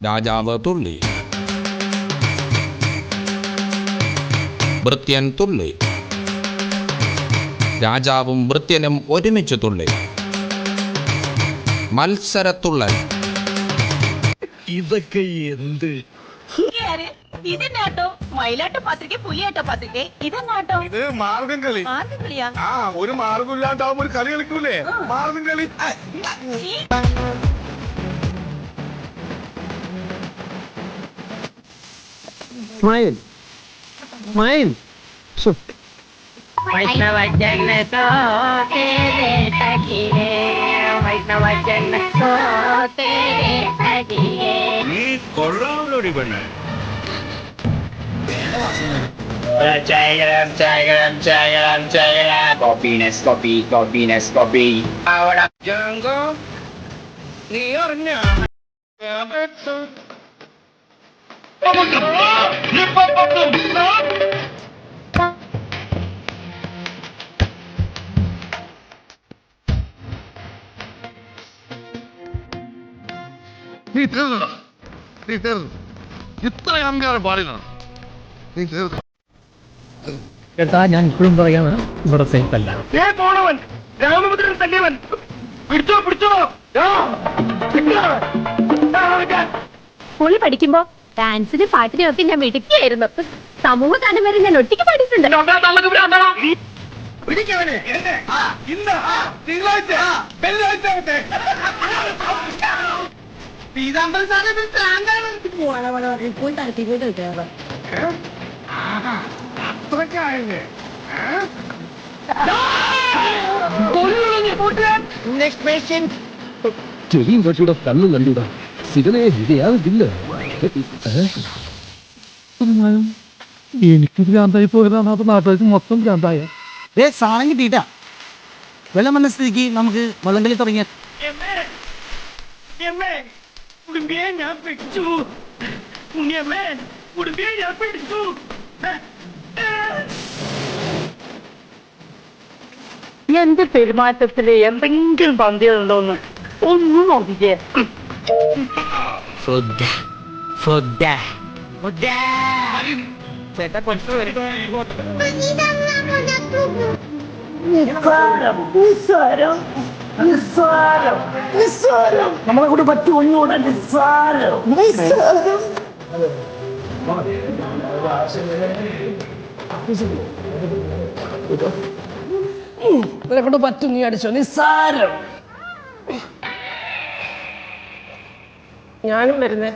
രാജാവ് തുള്ളി. ഭൃത്യൻ തുള്ളി. രാജാവും ഭൃത്യനും ഒരുമിച്ച് തുള്ളി. മത്സരത്തുള്ളൽ. ഇതൊക്കെ എന്ത്? ഇതെന്നാട്ടോ മയിലാട്ട പത്രിക പുലിയാട്ട പത്രിക ഇതെന്നാട്ടോ? ഇത് മാർഗം കളി. മാർഗം കളിയാ? ആ, ഒരു മാർഗം ഇല്ലാണ്ടാവുമ്പോ ഒരു കളി കളിക്കൂലേ, മാർഗം കളി. Smile. Smile. So. वैष्णव जन तो तेरे तकिए, वैष्णव जन तो तेरे तकिए. നീ കൊള്ളാമല്ലോടി പെണ്ണെ. അവിടെ ജംഗോ നീ അറിഞ്ഞ നീ തീർന്നു, നീ തീർന്നു. ഇത്ര അഹങ്കാരം പാടില്ല. നീ തീർന്നു. ചേട്ടാ ഞാൻ ഇപ്പോഴും പറയാണ്, ഇവിടെ സേഫ് അല്ല. പോണവൻ രാമഭദ്രൻ തല്ലിയവൻ പിടിച്ചോ പിടിച്ചോ. സ്കൂളിൽ പഠിക്കുമ്പോ ഡാൻസിന് പാട്ടിനും ഒക്കെ ഞാൻ മിടുക്കിയായിരുന്നു. സമൂഹ ഗാനം വരെ ഞാൻ ഒറ്റയ്ക്ക് പാടിയിട്ടുണ്ട്. പിടിക്കവനെ ഇന്ന് തിങ്കളാഴ്ച വെള്ളിയാഴ്ച അത്രക്കായല്ലേ. ചെറിയും കുറച്ചുകൂടെ കണ്ണും കണ്ടൂടാ. സിഗനെ ഇതയാതില്ല. എനിക്ക് ഭ്രാന്തായി പോയതാണ്. അപ്പൊ നാട്ടുകാർക്ക് മൊത്തം ഭ്രാന്തായ സാധനം കിട്ടിയിട്ടാ. വെള്ളം വന്ന സ്ഥിതിക്ക് നമുക്ക് വള്ളംകളി തുടങ്ങിയ ഞാൻ പിടിച്ചു. ഞാൻ പിടിച്ചു. എന്റെ പെരുമാറ്റത്തില് എന്തെങ്കിലും പന്തികളുണ്ടോന്ന് ഒന്നും നോക്കിക്കേ. ചേട്ടാ കുറച്ച് നമ്മളെ കൂടെ പറ്റി ഒന്നുകൂടെ നിസ്സാരം. ഇവരെ കൊണ്ട് പറ്റും, നീ അടിച്ചോ, നിസ്സാരം. ഞാനും വരുന്നേ.